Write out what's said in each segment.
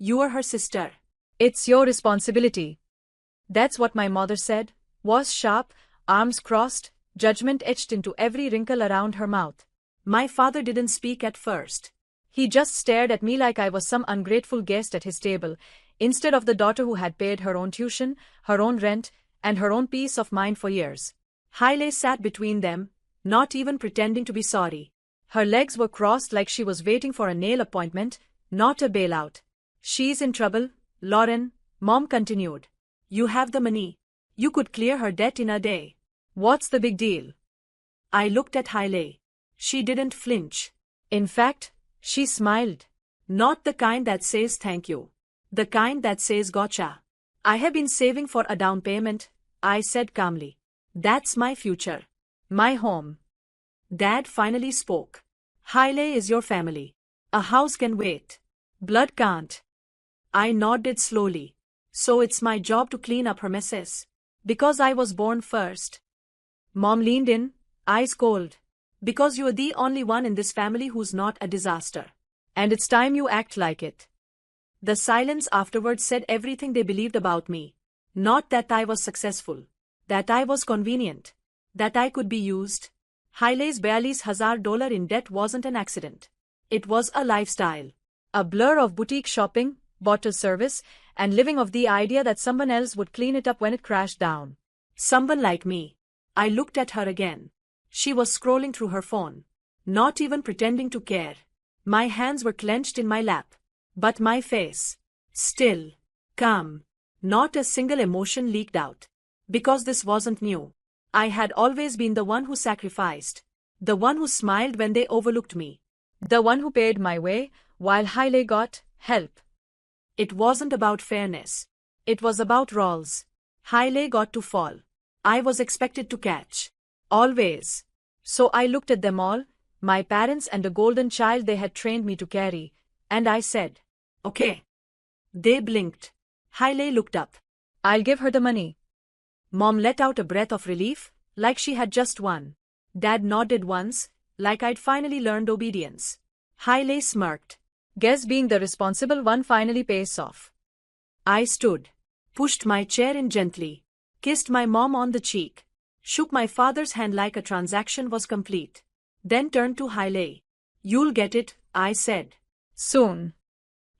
You are her sister. It's your responsibility. That's what my mother said, was sharp, arms crossed, judgment etched into every wrinkle around her mouth. My father didn't speak at first. He just stared at me like I was some ungrateful guest at his table, instead of the daughter who had paid her own tuition, her own rent, and her own peace of mind for years. Hailey sat between them, not even pretending to be sorry. Her legs were crossed like she was waiting for a nail appointment, not a bailout. She's in trouble, Lauren, Mom continued. You have the money. You could clear her debt in a day. What's the big deal? I looked at Hailey. She didn't flinch. In fact, she smiled. Not the kind that says thank you. The kind that says gotcha. I have been saving for a down payment, I said calmly. That's my future. My home. Dad finally spoke. Hailey is your family. A house can wait. Blood can't. I nodded slowly. So it's my job to clean up her messes. Because I was born first. Mom leaned in, eyes cold. Because you're the only one in this family who's not a disaster. And it's time you act like it. The silence afterwards said everything they believed about me. Not that I was successful. That I was convenient. That I could be used. Hailey's $42,000 in debt wasn't an accident. It was a lifestyle. A blur of boutique shopping, bottle service, and living off the idea that someone else would clean it up when it crashed down. Someone like me. I looked at her again. She was scrolling through her phone. Not even pretending to care. My hands were clenched in my lap. But my face. Still. Calm. Not a single emotion leaked out. Because this wasn't new. I had always been the one who sacrificed. The one who smiled when they overlooked me. The one who paid my way, while Hailey got help. It wasn't about fairness. It was about roles. Hailey got to fall. I was expected to catch. Always. So I looked at them all, my parents and the golden child they had trained me to carry, and I said, okay. They blinked. Hailey looked up. I'll give her the money. Mom let out a breath of relief, like she had just won. Dad nodded once, like I'd finally learned obedience. Hailey smirked. Guess being the responsible one finally pays off. I stood, pushed my chair in gently, kissed my mom on the cheek, shook my father's hand like a transaction was complete. Then turned to Hailey. You'll get it, I said. Soon.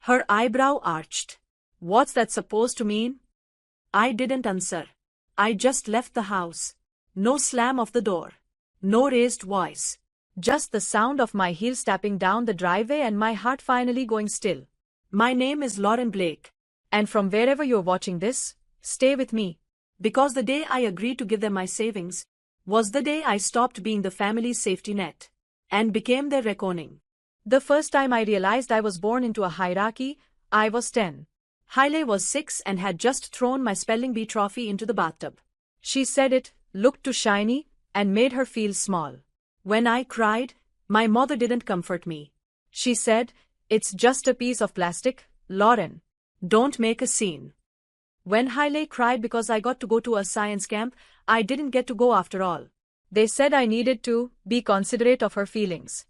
Her eyebrow arched. What's that supposed to mean? I didn't answer. I just left the house. No slam of the door. No raised voice. Just the sound of my heels tapping down the driveway and my heart finally going still. My name is Lauren Blake. And from wherever you're watching this, stay with me. Because the day I agreed to give them my savings was the day I stopped being the family's safety net and became their reckoning. The first time I realized I was born into a hierarchy, I was 10. Hailey was 6 and had just thrown my spelling bee trophy into the bathtub. She said it looked too shiny and made her feel small. When I cried, my mother didn't comfort me. She said, it's just a piece of plastic, Lauren. Don't make a scene. When Hailey cried because I got to go to a science camp, I didn't get to go after all. They said I needed to be considerate of her feelings.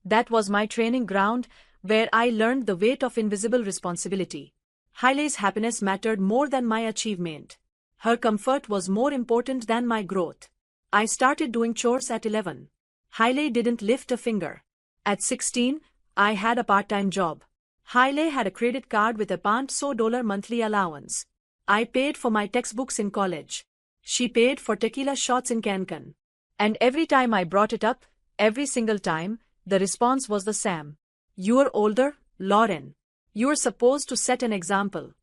That was my training ground, where I learned the weight of invisible responsibility. Hailey's happiness mattered more than my achievement. Her comfort was more important than my growth. I started doing chores at 11. Hailey didn't lift a finger. At 16, I had a part-time job. Hailey had a credit card with a $500 monthly allowance. I paid for my textbooks in college. She paid for tequila shots in Cancun. And every time I brought it up, every single time, the response was the same. You're older, Lauren. You're supposed to set an example.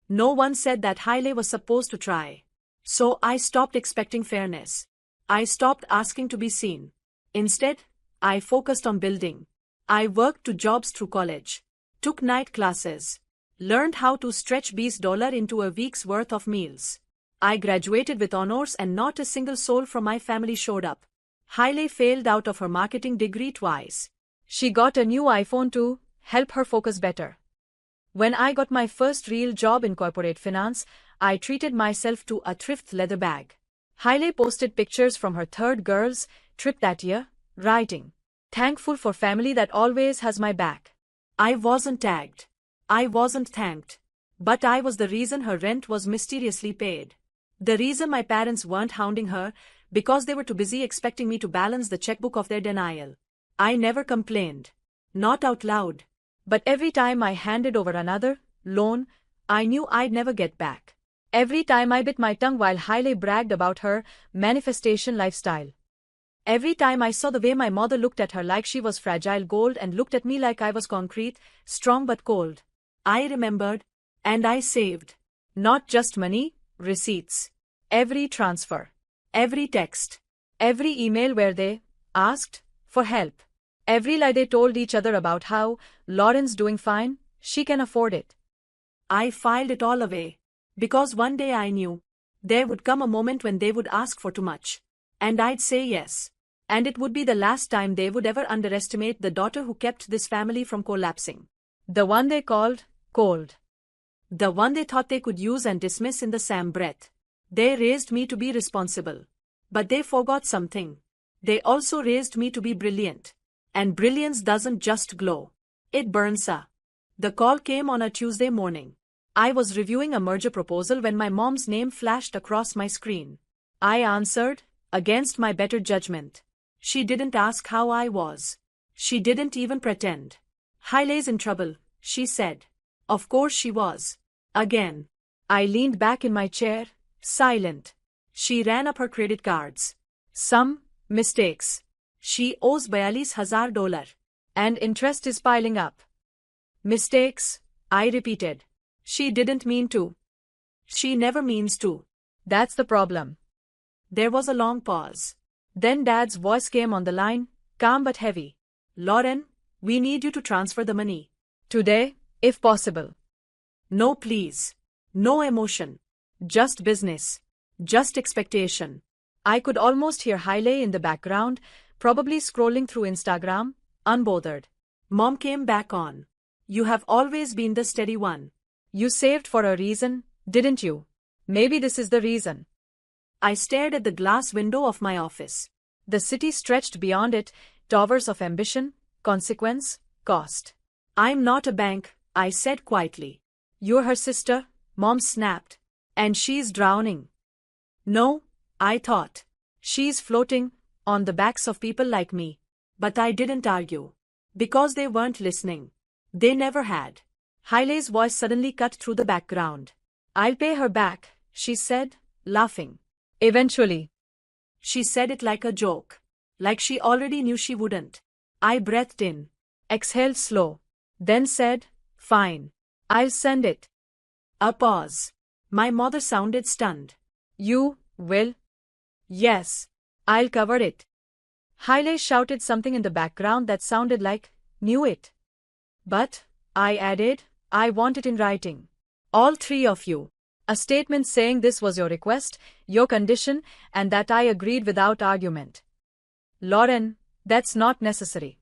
No one said that Hailey was supposed to try. So I stopped expecting fairness. I stopped asking to be seen. Instead, I focused on building. I worked 2 jobs through college. Took night classes. Learned how to stretch $20 into a week's worth of meals. I graduated with honors and not a single soul from my family showed up. Hailey failed out of her marketing degree twice. She got a new iPhone to help her focus better. When I got my first real job in corporate finance, I treated myself to a thrift leather bag. Hailey posted pictures from her third girl's trip that year, writing, "Thankful for family that always has my back." I wasn't tagged. I wasn't thanked. But I was the reason her rent was mysteriously paid. The reason my parents weren't hounding her, because they were too busy expecting me to balance the checkbook of their denial. I never complained. Not out loud. But every time I handed over another loan, I knew I'd never get back. Every time I bit my tongue while Hailey bragged about her manifestation lifestyle. Every time I saw the way my mother looked at her like she was fragile gold and looked at me like I was concrete, strong but cold. I remembered. And I saved. Not just money, receipts. Every transfer. Every text. Every email where they asked for help. Every lie they told each other about how Lauren's doing fine, she can afford it. I filed it all away. Because one day I knew there would come a moment when they would ask for too much. And I'd say yes. And it would be the last time they would ever underestimate the daughter who kept this family from collapsing. The one they called cold. The one they thought they could use and dismiss in the same breath. They raised me to be responsible. But they forgot something. They also raised me to be brilliant. And brilliance doesn't just glow. It burns. The call came on a Tuesday morning. I was reviewing a merger proposal when my mom's name flashed across my screen. I answered, against my better judgment. She didn't ask how I was. She didn't even pretend. Hailey's in trouble, she said. Of course she was. Again. I leaned back in my chair, silent. She ran up her credit cards. Some mistakes. She owes $42,000. And interest is piling up. Mistakes, I repeated. She didn't mean to. She never means to. That's the problem. There was a long pause. Then Dad's voice came on the line, calm but heavy. Lauren, we need you to transfer the money. Today, if possible. No please. No emotion. Just business. Just expectation. I could almost hear Hailey in the background, probably scrolling through Instagram, unbothered. Mom came back on. You have always been the steady one. You saved for a reason, didn't you? Maybe this is the reason. I stared at the glass window of my office. The city stretched beyond it, towers of ambition, consequence, cost. I'm not a bank, I said quietly. You're her sister, Mom snapped. And she's drowning. No, I thought. She's floating, on the backs of people like me. But I didn't argue. Because they weren't listening. They never had. Hailey's voice suddenly cut through the background. I'll pay her back, she said, laughing. Eventually. She said it like a joke. Like she already knew she wouldn't. I breathed in. Exhaled slow. Then said, fine. I'll send it. A pause. My mother sounded stunned. You will? Yes. I'll cover it. Hailey shouted something in the background that sounded like, knew it. But, I added, I want it in writing. All three of you. A statement saying this was your request, your condition, and that I agreed without argument. Lauren, that's not necessary.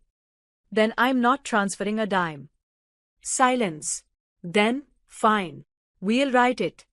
Then I'm not transferring a dime. Silence. Then, fine. We'll write it.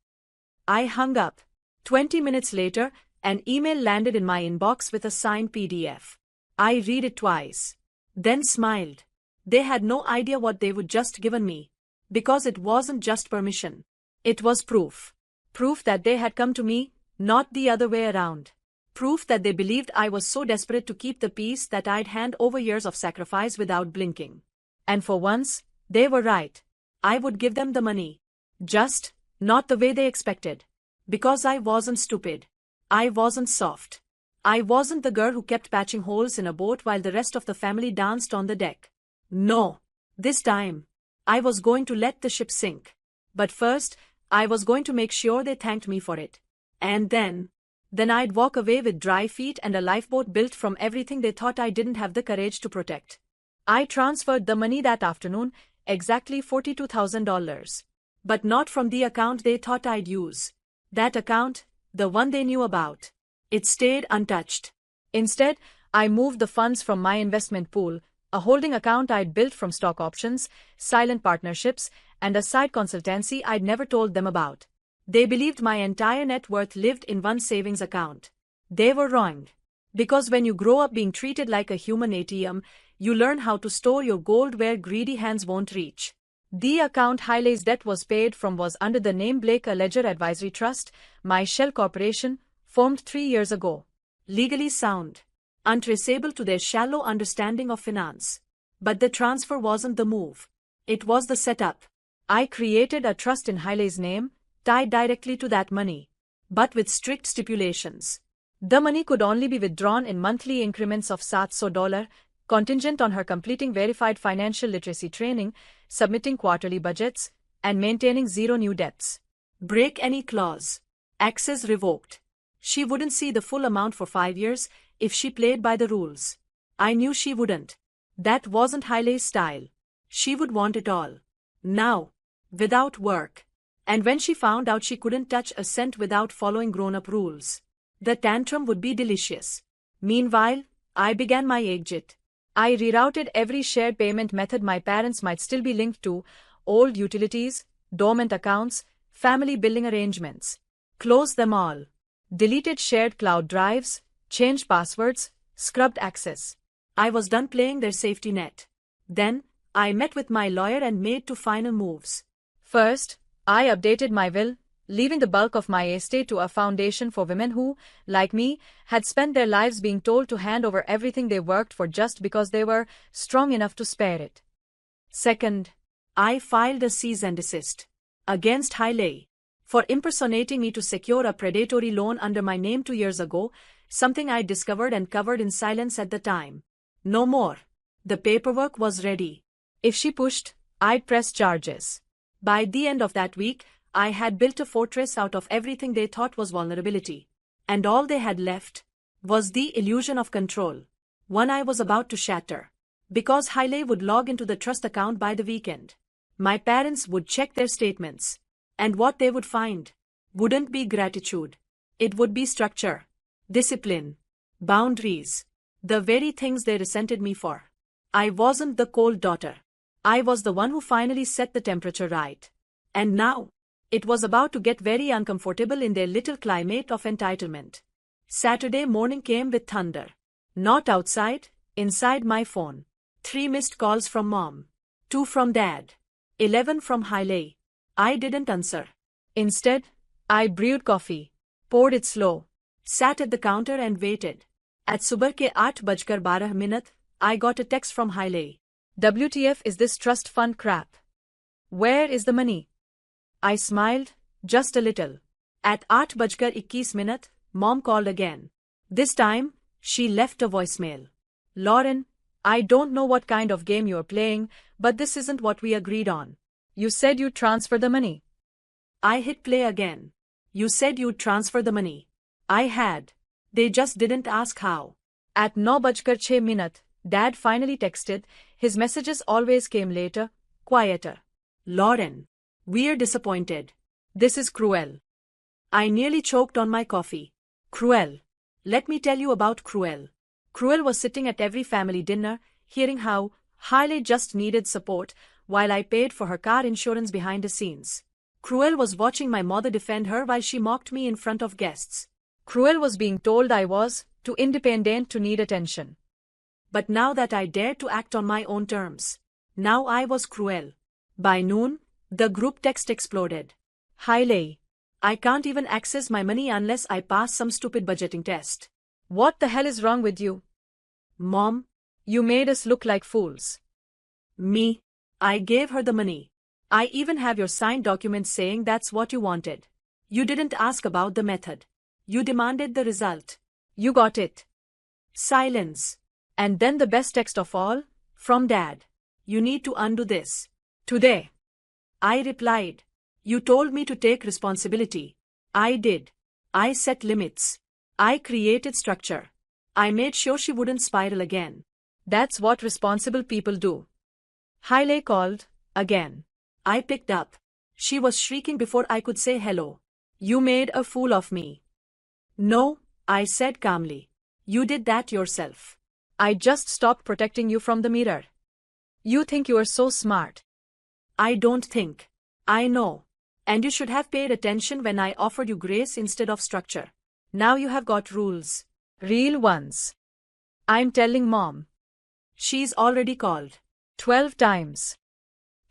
I hung up. 20 minutes later, an email landed in my inbox with a signed PDF. I read it twice. Then smiled. They had no idea what they would just given me. Because it wasn't just permission. It was proof. Proof that they had come to me, not the other way around. Proof that they believed I was so desperate to keep the peace that I'd hand over years of sacrifice without blinking. And for once, they were right. I would give them the money. Just, not the way they expected. Because I wasn't stupid. I wasn't soft. I wasn't the girl who kept patching holes in a boat while the rest of the family danced on the deck. No. This time, I was going to let the ship sink. But first, I was going to make sure they thanked me for it. And then I'd walk away with dry feet and a lifeboat built from everything they thought I didn't have the courage to protect. I transferred the money that afternoon, exactly $42,000. But not from the account they thought I'd use. That account, the one they knew about. It stayed untouched. Instead, I moved the funds from my investment pool, a holding account I'd built from stock options, silent partnerships, and a side consultancy I'd never told them about. They believed my entire net worth lived in one savings account. They were wrong. Because when you grow up being treated like a human ATM, you learn how to store your gold where greedy hands won't reach. The account Hailey's debt was paid from was under the name Blake a Ledger Advisory Trust, my shell corporation, formed 3 years ago. Legally sound, untraceable to their shallow understanding of finance. But the transfer wasn't the move. It was the setup. I created a trust in Hailey's name, tied directly to that money, but with strict stipulations. The money could only be withdrawn in monthly increments of $700, contingent on her completing verified financial literacy training, submitting quarterly budgets, and maintaining 0 new debts. Break any clause. Access revoked. She wouldn't see the full amount for 5 years if she played by the rules. I knew she wouldn't. That wasn't Hailey's style. She would want it all. Now. Without work. And when she found out she couldn't touch a cent without following grown-up rules, the tantrum would be delicious. Meanwhile, I began my exit. I rerouted every shared payment method my parents might still be linked to, old utilities, dormant accounts, family billing arrangements. Closed them all. Deleted shared cloud drives, changed passwords, scrubbed access. I was done playing their safety net. Then, I met with my lawyer and made 2 final moves. First, I updated my will, leaving the bulk of my estate to a foundation for women who, like me, had spent their lives being told to hand over everything they worked for just because they were strong enough to spare it. Second, I filed a cease and desist against Hailey for impersonating me to secure a predatory loan under my name 2 years ago, something I discovered and covered in silence at the time. No more. The paperwork was ready. If she pushed, I'd press charges. By the end of that week, I had built a fortress out of everything they thought was vulnerability. And all they had left was the illusion of control, one I was about to shatter. Because Hailey would log into the trust account by the weekend. My parents would check their statements. And what they would find wouldn't be gratitude. It would be structure, discipline, boundaries, the very things they resented me for. I wasn't the cold daughter. I was the one who finally set the temperature right. And now, it was about to get very uncomfortable in their little climate of entitlement. Saturday morning came with thunder. Not outside, inside my phone. 3 missed calls from Mom. 2 from Dad. 11 from Hailey. I didn't answer. Instead, I brewed coffee, poured it slow, sat at the counter and waited. At subah ke 8:12, I got a text from Hailey. WTF is this trust fund crap? Where is the money? I smiled, just a little. At 8:21, Mom called again. This time, she left a voicemail. Lauren, I don't know what kind of game you're playing, but this isn't what we agreed on. You said you'd transfer the money. I hit play again. You said you'd transfer the money. I had. They just didn't ask how. At 9:06, Dad finally texted. His messages always came later, quieter. Lauren, we're disappointed. This is cruel. I nearly choked on my coffee. Cruel. Let me tell you about Cruel. Cruel was sitting at every family dinner, hearing how Hailey just needed support, while I paid for her car insurance behind the scenes. Cruel was watching my mother defend her while she mocked me in front of guests. Cruel was being told I was too independent to need attention. But now that I dared to act on my own terms, now I was Cruel. By noon, the group text exploded. Hailey, I can't even access my money unless I pass some stupid budgeting test. What the hell is wrong with you? Mom, you made us look like fools. Me? I gave her the money. I even have your signed documents saying that's what you wanted. You didn't ask about the method. You demanded the result. You got it. Silence. And then the best text of all, from Dad. You need to undo this. Today. I replied. You told me to take responsibility. I did. I set limits. I created structure. I made sure she wouldn't spiral again. That's what responsible people do. Hailey called, again. I picked up. She was shrieking before I could say hello. You made a fool of me. No, I said calmly. You did that yourself. I just stopped protecting you from the mirror. You think you are so smart. I don't think. I know. And you should have paid attention when I offered you grace instead of structure. Now you have got rules. Real ones. I'm telling Mom. She's already called. 12 times.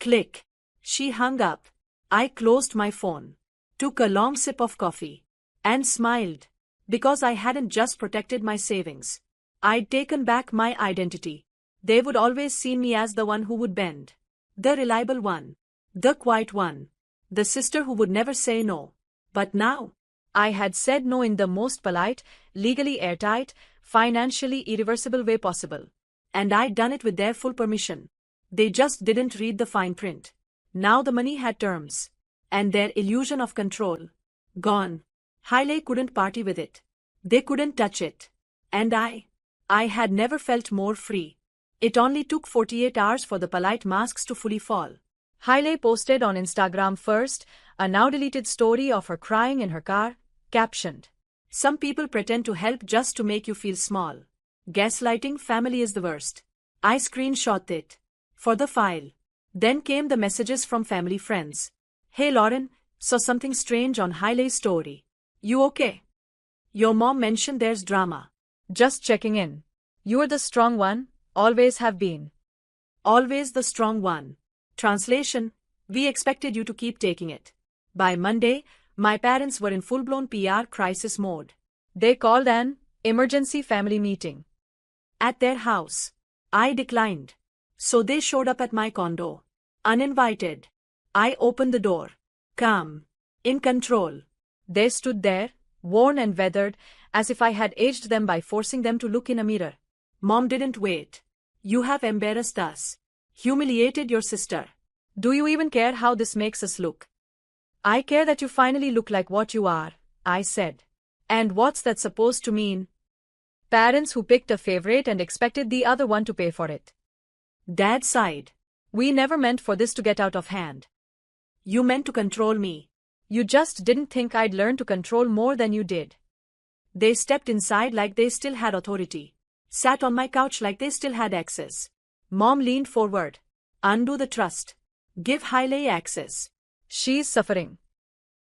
Click. She hung up. I closed my phone, took a long sip of coffee, and smiled, because I hadn't just protected my savings. I'd taken back my identity. They would always see me as the one who would bend. The reliable one. The quiet one. The sister who would never say no. But now, I had said no in the most polite, legally airtight, financially irreversible way possible. And I'd done it with their full permission. They just didn't read the fine print. Now the money had terms. And their illusion of control. Gone. Hailey couldn't party with it. They couldn't touch it. And I had never felt more free. It only took 48 hours for the polite masks to fully fall. Hailey posted on Instagram first, a now-deleted story of her crying in her car, captioned, "Some people pretend to help just to make you feel small. Gaslighting family is the worst." I screenshot it. For the file. Then came the messages from family friends. "Hey Lauren, saw something strange on Hailey's story. You okay? Your mom mentioned there's drama. Just checking in. You're the strong one, always have been." Always the strong one. Translation: we expected you to keep taking it. By Monday, my parents were in full-blown PR crisis mode. They called an emergency family meeting at their house. I declined. So they showed up at my condo. Uninvited. I opened the door. Calm. In control. They stood there, worn and weathered, as if I had aged them by forcing them to look in a mirror. "Mom didn't wait. You have embarrassed us. Humiliated your sister. Do you even care how this makes us look?" "I care that you finally look like what you are," I said. "And what's that supposed to mean?" "Parents who picked a favorite and expected the other one to pay for it." Dad sighed. "We never meant for this to get out of hand." "You meant to control me." "You just didn't think I'd learn to control more than you did." They stepped inside like they still had authority. Sat on my couch like they still had access. Mom leaned forward. "Undo the trust. Give Hailey access. She's suffering."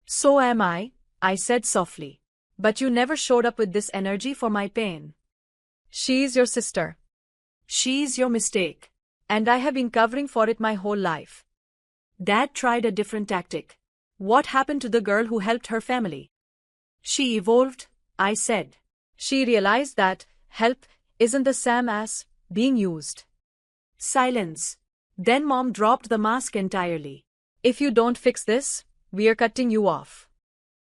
"So am I said softly. "But you never showed up with this energy for my pain." "She's your sister." "She's your mistake. And I have been covering for it my whole life." Dad tried a different tactic. "What happened to the girl who helped her family?" "She evolved," I said. "She realized that help isn't the same as being used." Silence. Then Mom dropped the mask entirely. "If you don't fix this, we're cutting you off."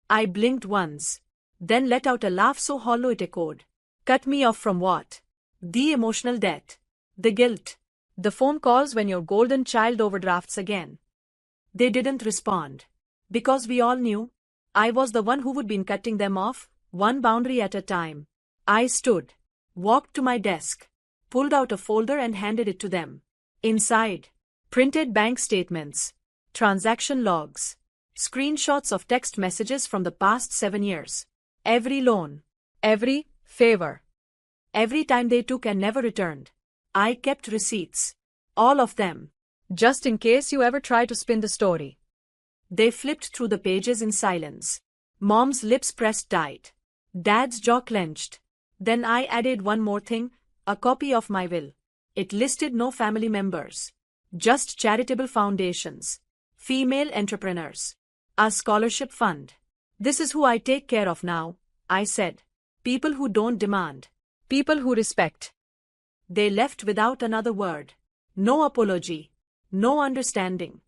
I blinked once, then let out a laugh so hollow it echoed. "Cut me off from what?" "The emotional debt. The guilt. The phone calls when your golden child overdrafts again." They didn't respond. Because we all knew. I was the one who would be cutting them off, one boundary at a time. I stood. Walked to my desk. Pulled out a folder and handed it to them. Inside. Printed bank statements. Transaction logs. Screenshots of text messages from the past 7 years. Every loan. Every favor. Every time they took and never returned. I kept receipts. All of them. Just in case you ever try to spin the story. They flipped through the pages in silence. Mom's lips pressed tight. Dad's jaw clenched. Then I added one more thing, a copy of my will. It listed no family members. Just charitable foundations. Female entrepreneurs. A scholarship fund. "This is who I take care of now," I said. "People who don't demand. People who respect." They left without another word. No apology. No understanding.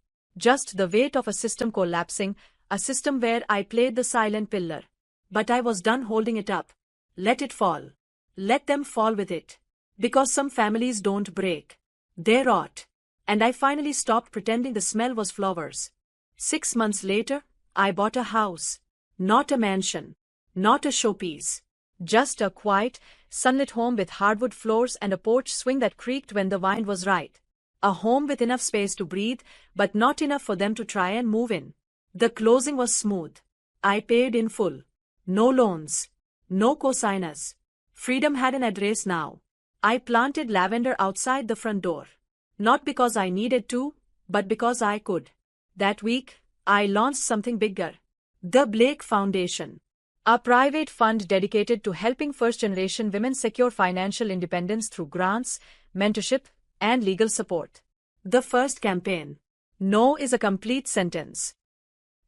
Just the weight of a system collapsing, a system where I played the silent pillar. But I was done holding it up. Let it fall. Let them fall with it. Because some families don't break. They rot. And I finally stopped pretending the smell was flowers. 6 months later, I bought a house. Not a mansion. Not a showpiece. Just a quiet, sunlit home with hardwood floors and a porch swing that creaked when the wind was right. A home with enough space to breathe, but not enough for them to try and move in. The closing was smooth. I paid in full. No loans. No cosigners. Freedom had an address now. I planted lavender outside the front door. Not because I needed to, but because I could. That week, I launched something bigger. The Blake Foundation. A private fund dedicated to helping first-generation women secure financial independence through grants, mentorship, and legal support. The first campaign. No is a complete sentence.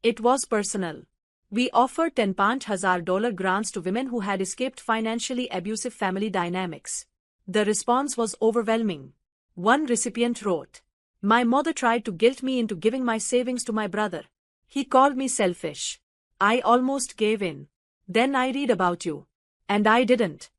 It was personal. We offered $10,000 grants to women who had escaped financially abusive family dynamics. The response was overwhelming. One recipient wrote, "My mother tried to guilt me into giving my savings to my brother. He called me selfish. I almost gave in. Then I read about you. And I didn't."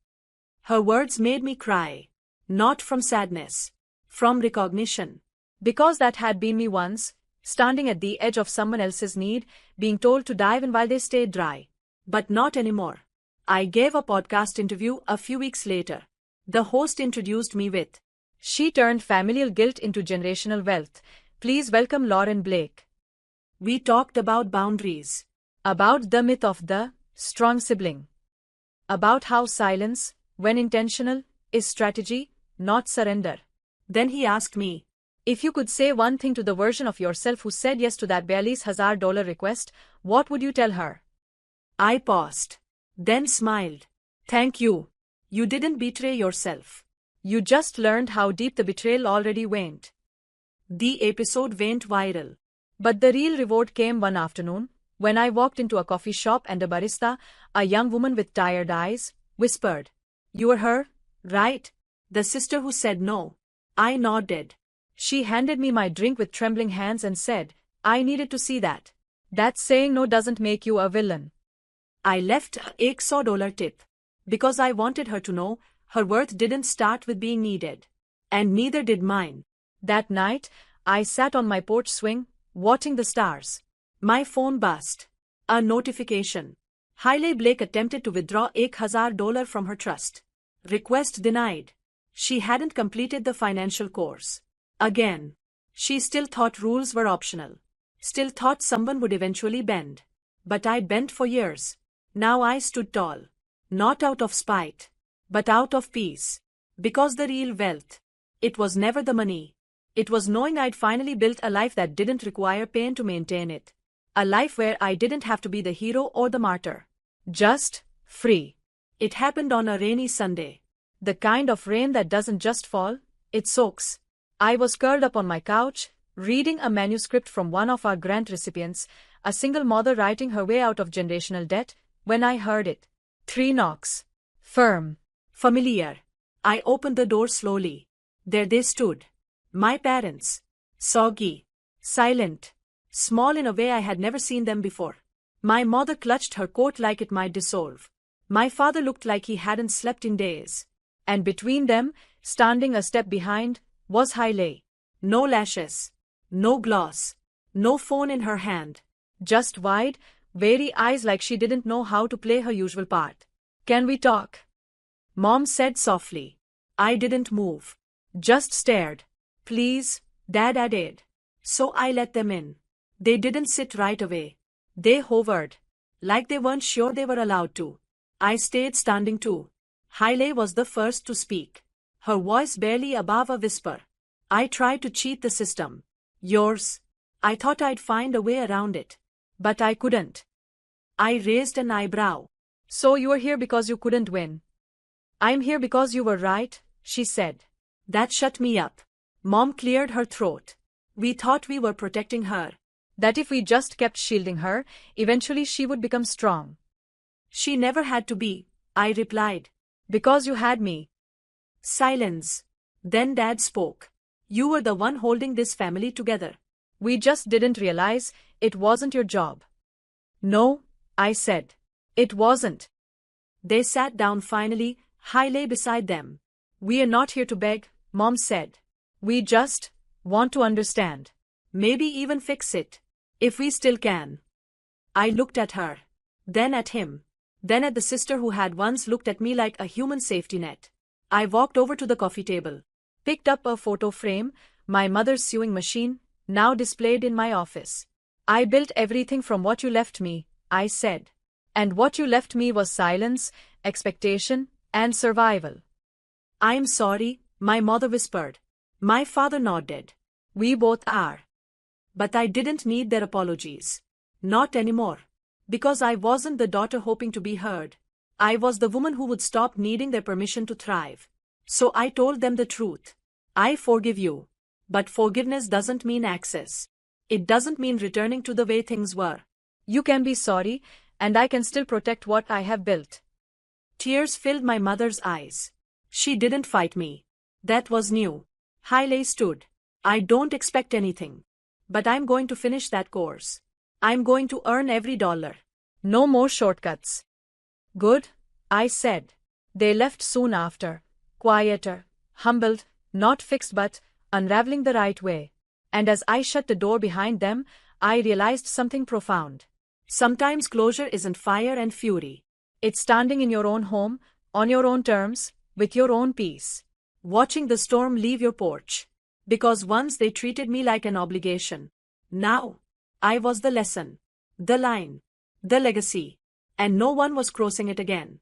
Her words made me cry. Not from sadness. From recognition. Because that had been me once, standing at the edge of someone else's need, being told to dive in while they stayed dry. But not anymore. I gave a podcast interview a few weeks later. The host introduced me with, "She turned familial guilt into generational wealth. Please welcome Lauren Blake." We talked about boundaries. About the myth of the strong sibling. About how silence, when intentional, is strategy, not surrender. Then he asked me, if you could say one thing to the version of yourself who said yes to that $42,000 request, what would you tell her? I paused. Then smiled. Thank you. You didn't betray yourself. You just learned how deep the betrayal already went. The episode went viral. But the real reward came one afternoon, when I walked into a coffee shop and a barista, a young woman with tired eyes, whispered, "You were her, right? The sister who said no." I nodded. She handed me my drink with trembling hands and said, "I needed to see that. That saying no doesn't make you a villain." I left a $100 tip. Because I wanted her to know, her worth didn't start with being needed. And neither did mine. That night, I sat on my porch swing, watching the stars. My phone buzzed. A notification. Hailey Blake attempted to withdraw $1,000 from her trust. Request denied. She hadn't completed the financial course. Again. She still thought rules were optional. Still thought someone would eventually bend. But I'd bent for years. Now I stood tall. Not out of spite. But out of peace. Because the real wealth. It was never the money. It was knowing I'd finally built a life that didn't require pain to maintain it. A life where I didn't have to be the hero or the martyr. Just free. It happened on a rainy Sunday. The kind of rain that doesn't just fall, it soaks. I was curled up on my couch, reading a manuscript from one of our grant recipients, a single mother writing her way out of generational debt, when I heard it. 3 knocks. Firm. Familiar. I opened the door slowly. There they stood. My parents. Soggy. Silent. Small in a way I had never seen them before. My mother clutched her coat like it might dissolve. My father looked like he hadn't slept in days. And between them, standing a step behind, was Hailey. No lashes. No gloss. No phone in her hand. Just wide, weary eyes like she didn't know how to play her usual part. "Can we talk?" Mom said softly. I didn't move. Just stared. "Please," Dad added. So I let them in. They didn't sit right away. They hovered. Like they weren't sure they were allowed to. I stayed standing too. Hailey was the first to speak. Her voice barely above a whisper. I tried to cheat the system. "Yours." I thought I'd find a way around it. But I couldn't. I raised an eyebrow. "So you are here because you couldn't win?" "I'm here because you were right," she said. That shut me up. Mom cleared her throat. "We thought we were protecting her. That if we just kept shielding her, eventually she would become strong." "She never had to be," I replied. "Because you had me." Silence. Then Dad spoke. "You were the one holding this family together. We just didn't realize it wasn't your job." "No," I said. "It wasn't." They sat down finally, Hailey beside them. "We are not here to beg," Mom said. "We just want to understand. Maybe even fix it. If we still can." I looked at her. Then at him. Then at the sister who had once looked at me like a human safety net. I walked over to the coffee table. Picked up a photo frame, my mother's sewing machine, now displayed in my office. "I built everything from what you left me," I said. "And what you left me was silence, expectation, and survival." "I'm sorry," my mother whispered. My father nodded. "We both are." But I didn't need their apologies. Not anymore. Because I wasn't the daughter hoping to be heard. I was the woman who would stop needing their permission to thrive. So I told them the truth. "I forgive you. But forgiveness doesn't mean access." It doesn't mean returning to the way things were. You can be sorry, and I can still protect what I have built. Tears filled my mother's eyes. She didn't fight me. That was new. Hailey stood. I don't expect anything. But I'm going to finish that course. I'm going to earn every dollar. No more shortcuts. Good, I said. They left soon after, quieter, humbled, not fixed but unraveling the right way. And as I shut the door behind them, I realized something profound. Sometimes closure isn't fire and fury. It's standing in your own home, on your own terms, with your own peace. Watching the storm leave your porch. Because once they treated me like an obligation. Now, I was the lesson, the line, the legacy. And no one was crossing it again.